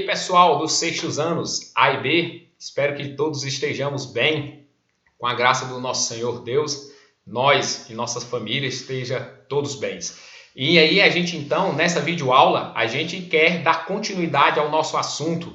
pessoal dos sextos anos A e B, espero que todos estejamos bem, com a graça do nosso Senhor Deus, nós e nossas famílias estejam todos bens. E aí a gente então, nessa videoaula, a gente quer dar continuidade ao nosso assunto,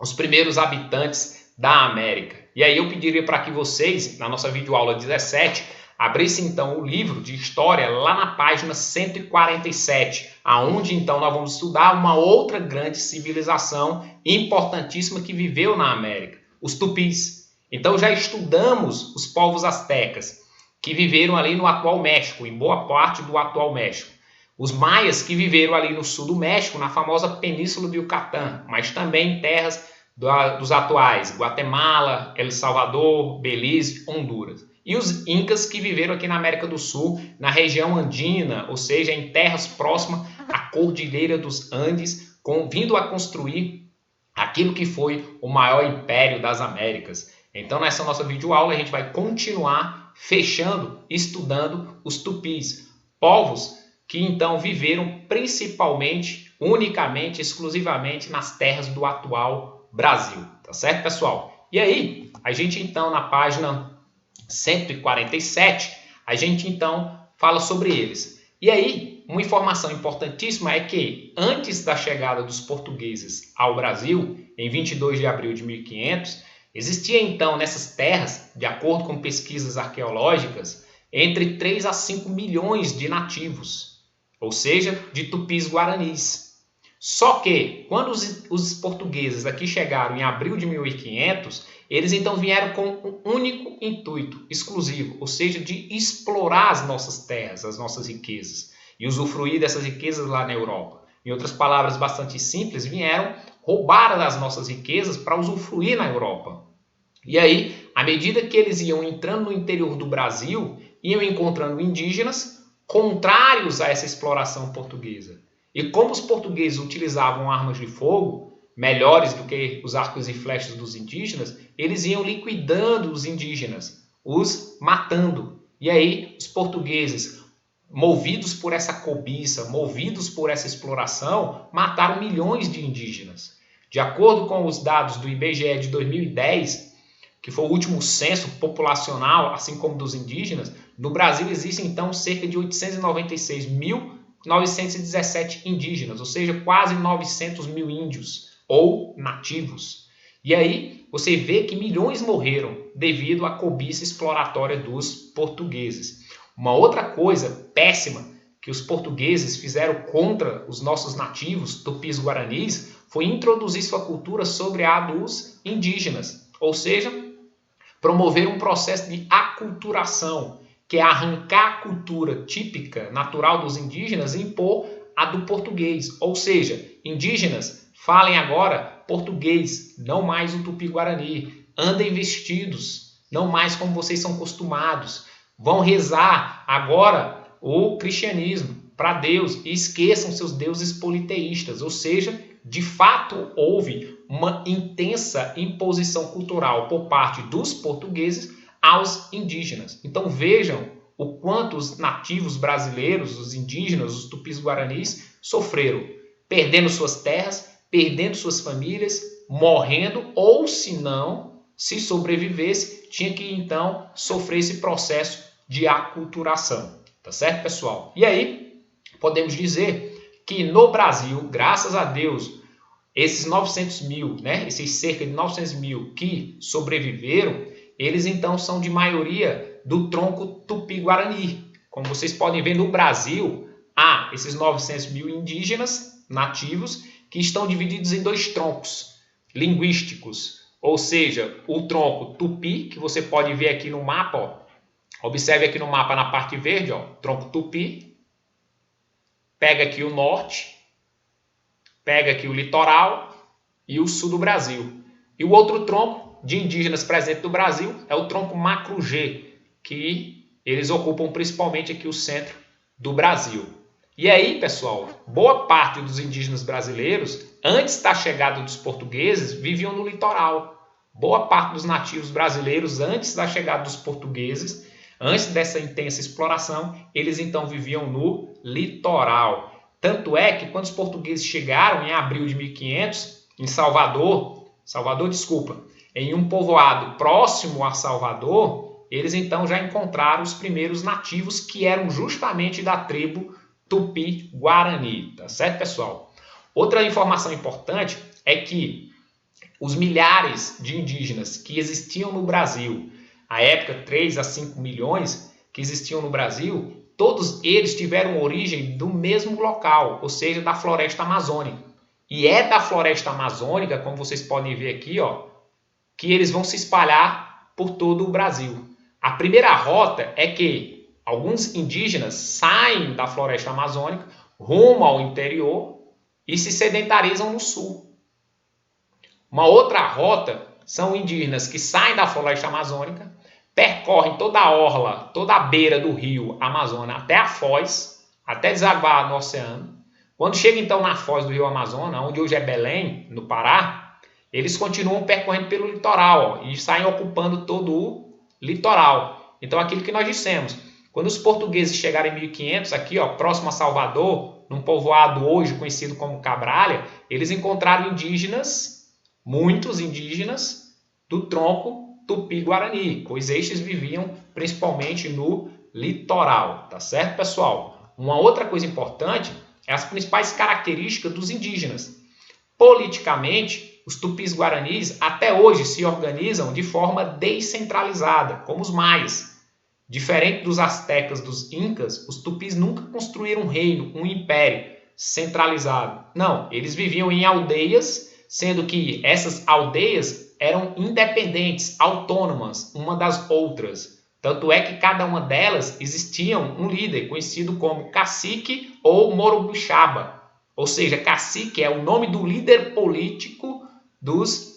os primeiros habitantes da América. E aí eu pediria para que vocês, na nossa videoaula 17, abrissem então o livro de história lá na página 147, aonde então nós vamos estudar uma outra grande civilização importantíssima que viveu na América, os tupis. Então já estudamos os povos astecas, que viveram ali no atual México, em boa parte do atual México. Os maias, que viveram ali no sul do México, na famosa Península do Yucatán, mas também em terras dos atuais Guatemala, El Salvador, Belize, Honduras. E os incas, que viveram aqui na América do Sul, na região andina, ou seja, em terras próximas à Cordilheira dos Andes, vindo a construir aquilo que foi o maior império das Américas. Então, nessa nossa videoaula, a gente vai continuar fechando, estudando os tupis, povos que então viveram principalmente, unicamente, exclusivamente nas terras do atual Brasil. Tá certo, pessoal? E aí, a gente então na página 147, a gente então fala sobre eles. E aí, uma informação importantíssima é que antes da chegada dos portugueses ao Brasil, em 22 de abril de 1500, existia então nessas terras, de acordo com pesquisas arqueológicas, entre 3 a 5 milhões de nativos, ou seja, de tupis guaranis. Só que, quando os portugueses aqui chegaram em abril de 1500, eles então vieram com um único intuito, exclusivo, ou seja, de explorar as nossas terras, as nossas riquezas, e usufruir dessas riquezas lá na Europa. Em outras palavras bastante simples, vieram roubar as nossas riquezas para usufruir na Europa. E aí, à medida que eles iam entrando no interior do Brasil, iam encontrando indígenas contrários a essa exploração portuguesa. E como os portugueses utilizavam armas de fogo, melhores do que os arcos e flechas dos indígenas, eles iam liquidando os indígenas, os matando. E aí os portugueses, movidos por essa cobiça, movidos por essa exploração, mataram milhões de indígenas. De acordo com os dados do IBGE de 2010, que foi o último censo populacional, assim como dos indígenas, no Brasil existem então cerca de 896.917 indígenas, ou seja, quase 900 mil índios ou nativos. E aí você vê que milhões morreram devido à cobiça exploratória dos portugueses. Uma outra coisa péssima que os portugueses fizeram contra os nossos nativos, tupis guaranis, foi introduzir sua cultura sobre a dos indígenas, ou seja, promover um processo de aculturação, que é arrancar a cultura típica, natural dos indígenas e impor a do português. Ou seja, indígenas, falem agora português, não mais o tupi-guarani. Andem vestidos, não mais como vocês são acostumados. Vão rezar agora o cristianismo para Deus e esqueçam seus deuses politeístas. Ou seja, de fato houve uma intensa imposição cultural por parte dos portugueses aos indígenas. Então vejam o quanto os nativos brasileiros, os indígenas, os tupis guaranis sofreram, perdendo suas terras, perdendo suas famílias, morrendo, ou se não, se sobrevivesse, tinha que então sofrer esse processo de aculturação. Tá certo, pessoal? E aí, podemos dizer que no Brasil, graças a Deus, esses 900 mil, né, esses cerca de 900 mil que sobreviveram, eles então são de maioria do tronco tupi-guarani. Como vocês podem ver, no Brasil, há esses 900 mil indígenas nativos que estão divididos em dois troncos linguísticos. Ou seja, o tronco tupi, que você pode ver aqui no mapa, ó. Observe aqui no mapa na parte verde, ó, tronco tupi. Pega aqui o norte, pega aqui o litoral e o sul do Brasil. E o outro tronco de indígenas presente no Brasil é o tronco Macru-G, que eles ocupam principalmente aqui o centro do Brasil. E aí, pessoal, boa parte dos indígenas brasileiros, antes da chegada dos portugueses, viviam no litoral. Boa parte dos nativos brasileiros, antes da chegada dos portugueses, antes dessa intensa exploração, eles então viviam no litoral. Tanto é que quando os portugueses chegaram em abril de 1500, em em um povoado próximo a Salvador, eles então já encontraram os primeiros nativos que eram justamente da tribo Tupi-Guarani, tá certo, pessoal? Outra informação importante é que os milhares de indígenas que existiam no Brasil, à época 3 a 5 milhões que existiam no Brasil, todos eles tiveram origem do mesmo local, ou seja, da floresta amazônica. E é da floresta amazônica, como vocês podem ver aqui, ó, que eles vão se espalhar por todo o Brasil. A primeira rota é que alguns indígenas saem da floresta amazônica rumo ao interior e se sedentarizam no sul. Uma outra rota são indígenas que saem da floresta amazônica, percorrem toda a orla, toda a beira do rio Amazonas até a foz, até desaguar no oceano. Quando chega então na foz do rio Amazonas, onde hoje é Belém, no Pará, eles continuam percorrendo pelo litoral, ó, e saem ocupando todo o litoral. Então, aquilo que nós dissemos, quando os portugueses chegaram em 1500, aqui, ó, próximo a Salvador, num povoado hoje conhecido como Cabralha, eles encontraram indígenas, muitos indígenas, do tronco Tupi-Guarani, pois estes viviam principalmente no litoral, tá certo, pessoal? Uma outra coisa importante é as principais características dos indígenas. Politicamente, os tupis-guaranis até hoje se organizam de forma descentralizada, como os maias. Diferente dos astecas, dos incas, os tupis nunca construíram um reino, um império centralizado. Não, eles viviam em aldeias, sendo que essas aldeias eram independentes, autônomas, uma das outras. Tanto é que cada uma delas existia um líder, conhecido como cacique ou morobuxaba. Ou seja, cacique é o nome do líder político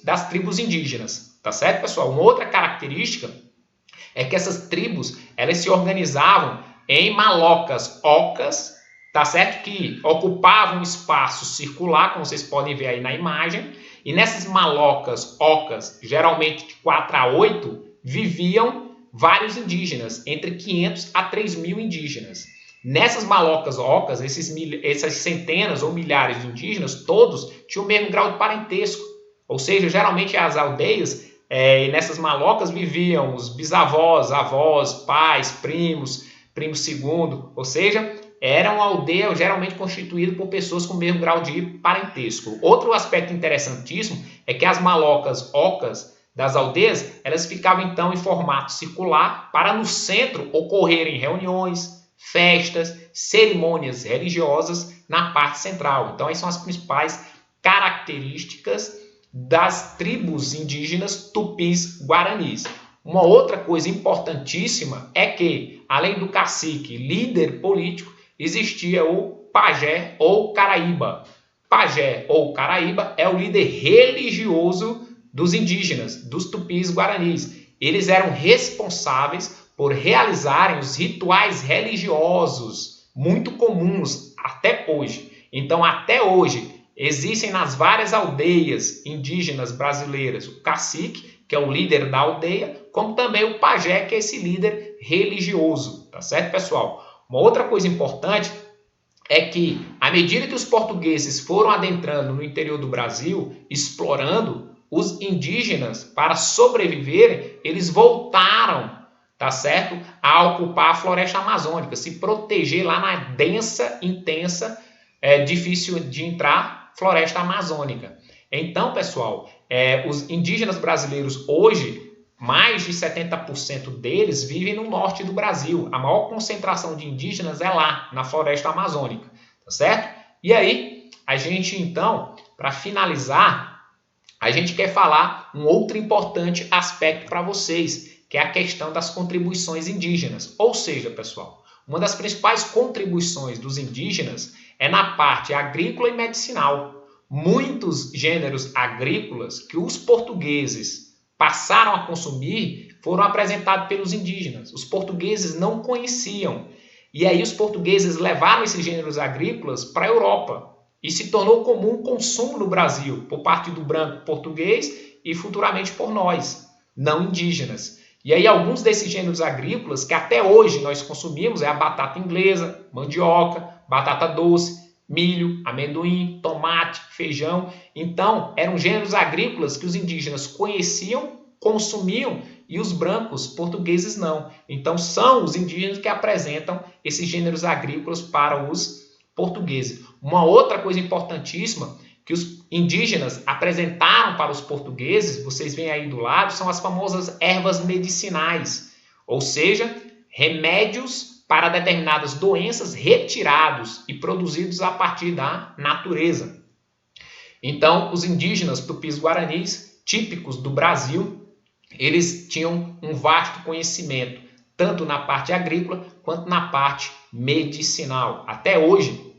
das tribos indígenas. Tá certo, pessoal? Uma outra característica é que essas tribos elas se organizavam em malocas ocas, tá certo? Que ocupavam um espaço circular, como vocês podem ver aí na imagem. E nessas malocas ocas, geralmente de 4 a 8, viviam vários indígenas, entre 500 a 3.000 indígenas. Nessas malocas ocas, essas centenas ou milhares de indígenas, todos tinham o mesmo grau de parentesco. Ou seja, geralmente as aldeias, nessas malocas viviam os bisavós, avós, pais, primos, primo segundo, ou seja, era uma aldeia geralmente constituída por pessoas com o mesmo grau de parentesco. Outro aspecto interessantíssimo é que as malocas ocas das aldeias, elas ficavam então em formato circular para no centro ocorrerem reuniões, festas, cerimônias religiosas na parte central. Então, essas são as principais características das tribos indígenas tupis-guaranis. Uma outra coisa importantíssima é que, além do cacique, líder político, existia o pajé ou caraíba. Pajé ou caraíba é o líder religioso dos indígenas, dos tupis-guaranis. Eles eram responsáveis por realizarem os rituais religiosos muito comuns até hoje. Então, até hoje, existem nas várias aldeias indígenas brasileiras o cacique, que é o líder da aldeia, como também o pajé, que é esse líder religioso. Tá certo, pessoal? Uma outra coisa importante é que, à medida que os portugueses foram adentrando no interior do Brasil, explorando, os indígenas, para sobreviverem, eles voltaram, tá certo, a ocupar a floresta amazônica, se proteger lá na densa, intensa, difícil de entrar, floresta amazônica. Então, pessoal, os indígenas brasileiros hoje, mais de 70% deles vivem no norte do Brasil. A maior concentração de indígenas é lá, na floresta amazônica, tá certo? E aí, a gente então, para finalizar, a gente quer falar um outro importante aspecto para vocês, que é a questão das contribuições indígenas. Ou seja, pessoal, uma das principais contribuições dos indígenas é na parte agrícola e medicinal. Muitos gêneros agrícolas que os portugueses passaram a consumir foram apresentados pelos indígenas. Os portugueses não conheciam. E aí os portugueses levaram esses gêneros agrícolas para a Europa. E se tornou comum o consumo no Brasil por parte do branco português e futuramente por nós, não indígenas. E aí alguns desses gêneros agrícolas que até hoje nós consumimos é a batata inglesa, mandioca, batata doce, milho, amendoim, tomate, feijão. Então, eram gêneros agrícolas que os indígenas conheciam, consumiam e os brancos portugueses não. Então, são os indígenas que apresentam esses gêneros agrícolas para os portugueses. Uma outra coisa importantíssima que os indígenas apresentaram para os portugueses, vocês veem aí do lado, são as famosas ervas medicinais, ou seja, remédios para determinadas doenças retirados e produzidos a partir da natureza. Então, os indígenas tupis-guaranis, típicos do Brasil, eles tinham um vasto conhecimento, tanto na parte agrícola quanto na parte medicinal. Até hoje,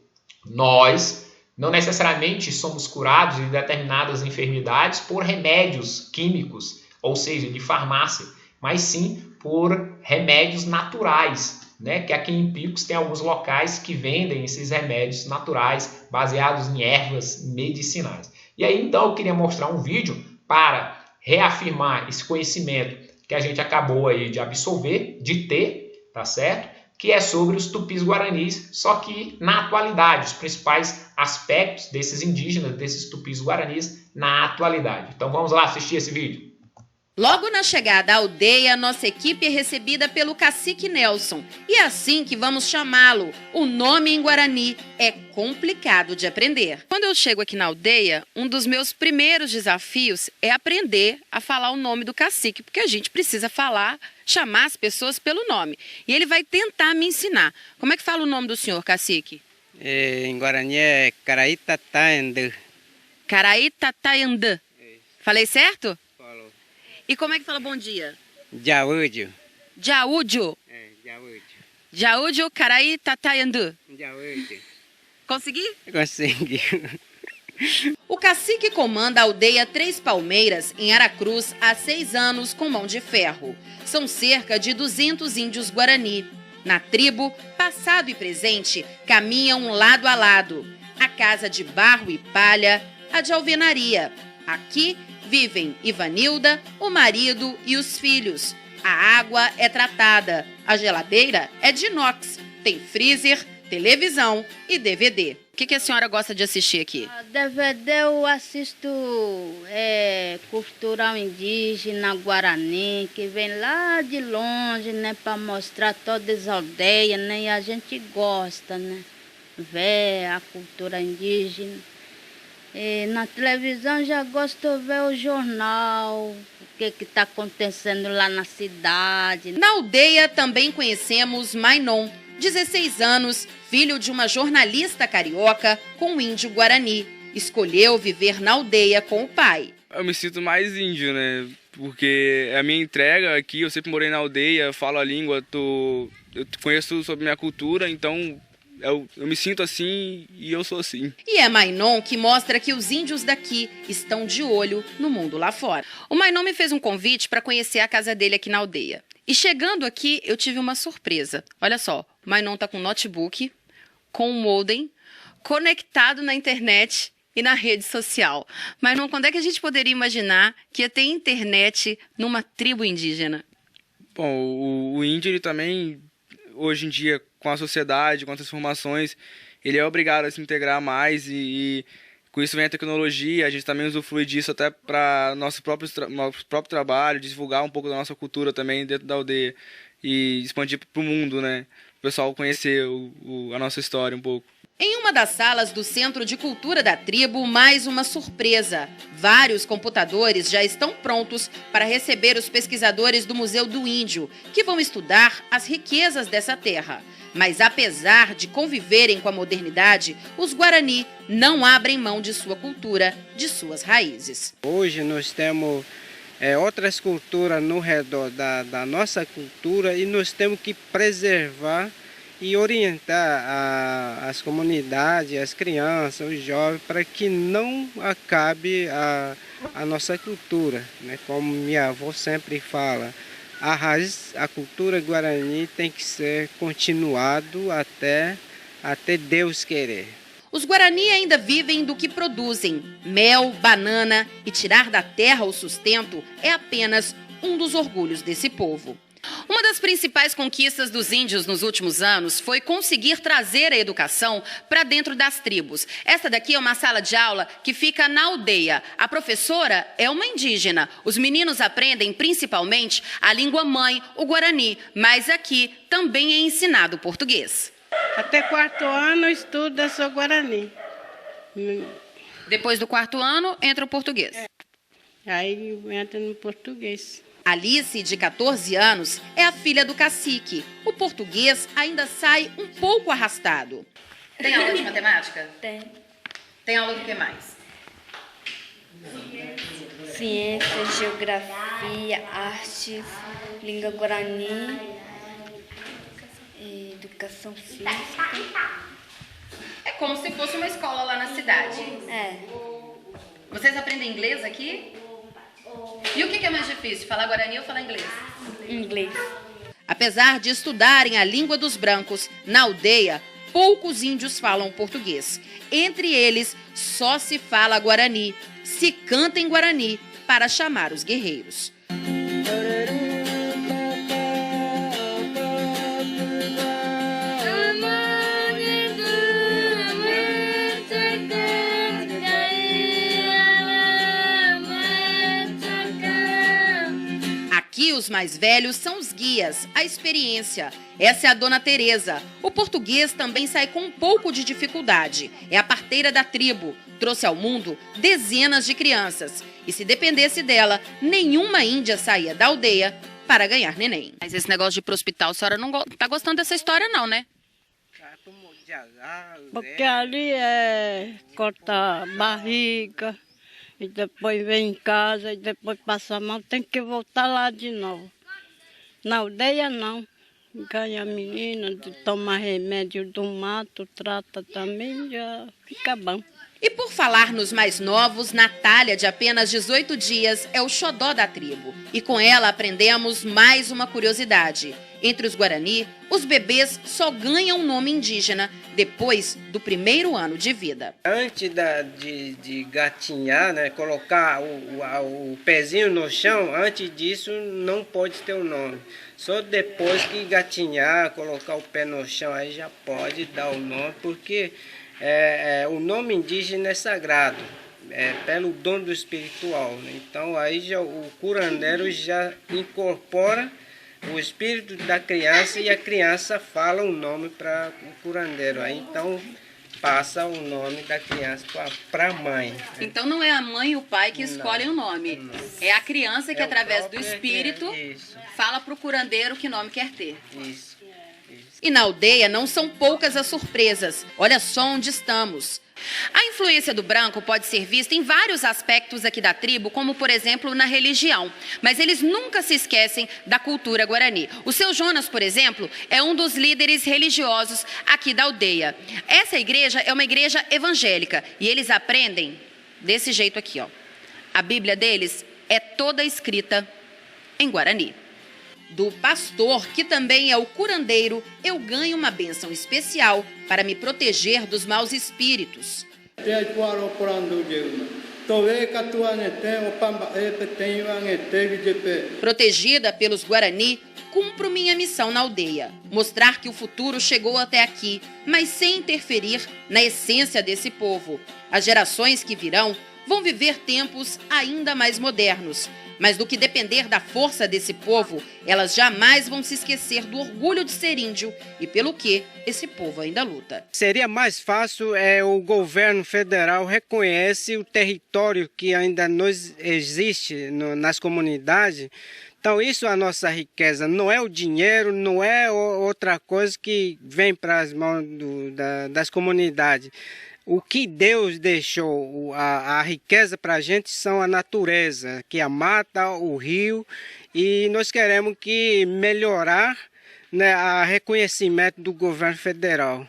nós não necessariamente somos curados de determinadas enfermidades por remédios químicos, ou seja, de farmácia, mas sim por remédios naturais, né? Que aqui em Picos tem alguns locais que vendem esses remédios naturais baseados em ervas medicinais. E aí então eu queria mostrar um vídeo para reafirmar esse conhecimento que a gente acabou aí de absorver, de ter, tá certo? Que é sobre os tupis-guaranis, só que na atualidade, os principais aspectos desses indígenas, desses tupis-guaranis na atualidade. Então vamos lá assistir esse vídeo. Logo na chegada à aldeia, nossa equipe é recebida pelo cacique Nelson. E é assim que vamos chamá-lo. O nome em Guarani é complicado de aprender. Quando eu chego aqui na aldeia, um dos meus primeiros desafios é aprender a falar o nome do cacique, porque a gente precisa chamar as pessoas pelo nome. E ele vai tentar me ensinar. Como é que fala o nome do senhor, cacique? Em Guarani é Caraítataiandã. Caraítataiandã. Falei certo? Falou. E como é que fala bom dia? Jaúdio. Jaúdio. Jaúdio. Jaúdio Caraítataiandã. Jaúdio. Consegui? Consegui. O cacique comanda a aldeia Três Palmeiras, em Aracruz, há 6 anos com mão de ferro. São cerca de 200 índios guarani. Na tribo, passado e presente, caminham lado a lado. A casa de barro e palha, a de alvenaria. Aqui vivem Ivanilda, o marido e os filhos. A água é tratada. A geladeira é de inox. Tem freezer, televisão e DVD. O que a senhora gosta de assistir aqui? DVD eu assisto cultural indígena, guarani, que vem lá de longe, né, para mostrar todas as aldeias, né, e a gente gosta, né, ver a cultura indígena. E na televisão já gosto de ver o jornal, o que está acontecendo lá na cidade. Na aldeia também conhecemos Mainon, 16 anos, filho de uma jornalista carioca com índio guarani. Escolheu viver na aldeia com o pai. Eu me sinto mais índio, né? Porque a minha entrega aqui, eu sempre morei na aldeia, falo a língua, eu conheço sobre minha cultura, então eu me sinto assim e eu sou assim. E é Mainon que mostra que os índios daqui estão de olho no mundo lá fora. O Mainon me fez um convite para conhecer a casa dele aqui na aldeia. E chegando aqui, eu tive uma surpresa. Olha só, o Mainon está com um notebook, com um modem, conectado na internet e na rede social. Mainon, quando é que a gente poderia imaginar que ia ter internet numa tribo indígena? Bom, o índio, ele também, hoje em dia, com a sociedade, com as transformações, ele é obrigado a se integrar mais e com isso vem a tecnologia, a gente também usufrui disso até para nosso próprio trabalho, divulgar um pouco da nossa cultura também dentro da aldeia e expandir para o mundo, né? O pessoal conhecer a nossa história um pouco. Em uma das salas do Centro de Cultura da tribo, mais uma surpresa. Vários computadores já estão prontos para receber os pesquisadores do Museu do Índio, que vão estudar as riquezas dessa terra. Mas apesar de conviverem com a modernidade, os Guarani não abrem mão de sua cultura, de suas raízes. Hoje nós temos outras culturas no redor da nossa cultura e nós temos que preservar e orientar as comunidades, as crianças, os jovens, para que não acabe a nossa cultura, né? Como minha avó sempre fala, a raiz, a cultura guarani tem que ser continuado até Deus querer. Os Guarani ainda vivem do que produzem. Mel, banana e tirar da terra o sustento é apenas um dos orgulhos desse povo. Uma das principais conquistas dos índios nos últimos anos foi conseguir trazer a educação para dentro das tribos. Essa daqui é uma sala de aula que fica na aldeia. A professora é uma indígena. Os meninos aprendem principalmente a língua mãe, o guarani, mas aqui também é ensinado o português. Até 4º ano eu estudo só guarani. Depois do 4º ano, entra o português. Aí entra no português. Alice, de 14 anos, é a filha do cacique. O português ainda sai um pouco arrastado. Tem aula de matemática? Tem. Tem aula do que mais? Ciência, geografia, artes, língua guarani, educação física. É como se fosse uma escola lá na cidade. É. Vocês aprendem inglês aqui? E o que é mais difícil, falar guarani ou falar inglês? Inglês. Apesar de estudarem a língua dos brancos, na aldeia, poucos índios falam português. Entre eles, só se fala guarani, se canta em guarani para chamar os guerreiros. Aqui os mais velhos são os guias, a experiência. Essa é a Dona Teresa. O português também sai com um pouco de dificuldade. É a parteira da tribo. Trouxe ao mundo dezenas de crianças. E se dependesse dela, nenhuma índia saía da aldeia para ganhar neném. Mas esse negócio de ir pro hospital, a senhora não tá gostando dessa história não, né? Porque ali é cortar barriga. E depois vem em casa, e depois passa mal, tem que voltar lá de novo. Na aldeia não. Ganha a menina, toma remédio do mato, trata também, já fica bom. E por falar nos mais novos, Natália, de apenas 18 dias, é o xodó da tribo. E com ela aprendemos mais uma curiosidade. Entre os Guarani, os bebês só ganham um nome indígena depois do 1º ano de vida. Antes de gatinhar, né, colocar o pezinho no chão, antes disso não pode ter um nome. Só depois que gatinhar, colocar o pé no chão, aí já pode dar o nome, porque o nome indígena é sagrado, pelo dom do espiritual. Né? Então aí já, o curandeiro já incorpora o espírito da criança e a criança fala o nome para o curandeiro. Aí então passa o nome da criança para a mãe. Então não é a mãe e o pai que escolhem o nome. Não. É a criança que, através do espírito, fala para o curandeiro que nome quer ter. Isso. E na aldeia não são poucas as surpresas. Olha só onde estamos. A influência do branco pode ser vista em vários aspectos aqui da tribo, como, por exemplo, na religião. Mas eles nunca se esquecem da cultura guarani. O seu Jonas, por exemplo, é um dos líderes religiosos aqui da aldeia. Essa igreja é uma igreja evangélica e eles aprendem desse jeito aqui, ó. A Bíblia deles é toda escrita em guarani. Do pastor, que também é o curandeiro, eu ganho uma bênção especial para me proteger dos maus espíritos. Protegida pelos Guarani, cumpro minha missão na aldeia. Mostrar que o futuro chegou até aqui, mas sem interferir na essência desse povo. As gerações que virão vão viver tempos ainda mais modernos. Mas do que depender da força desse povo, elas jamais vão se esquecer do orgulho de ser índio e pelo que esse povo ainda luta. Seria mais fácil o governo federal reconhece o território que ainda nos existe nas comunidades. Então isso é a nossa riqueza, não é o dinheiro, não é outra coisa que vem para as mãos das comunidades. O que Deus deixou, a riqueza para a gente são a natureza, que é a mata, o rio, e nós queremos que melhorar, né, o reconhecimento do governo federal.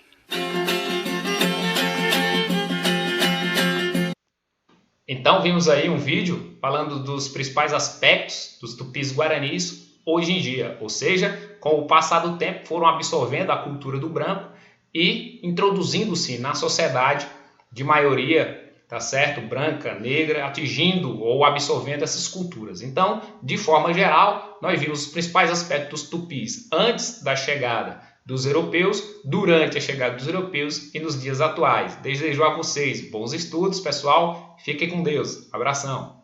Então vimos aí um vídeo falando dos principais aspectos dos tupis guaranis hoje em dia, ou seja, com o passar do tempo foram absorvendo a cultura do branco e introduzindo-se na sociedade de maioria tá certo? Branca, negra, atingindo ou absorvendo essas culturas. Então, de forma geral, nós vimos os principais aspectos dos tupis antes da chegada dos europeus, durante a chegada dos europeus e nos dias atuais. Desejo a vocês bons estudos, pessoal. Fiquem com Deus. Abração.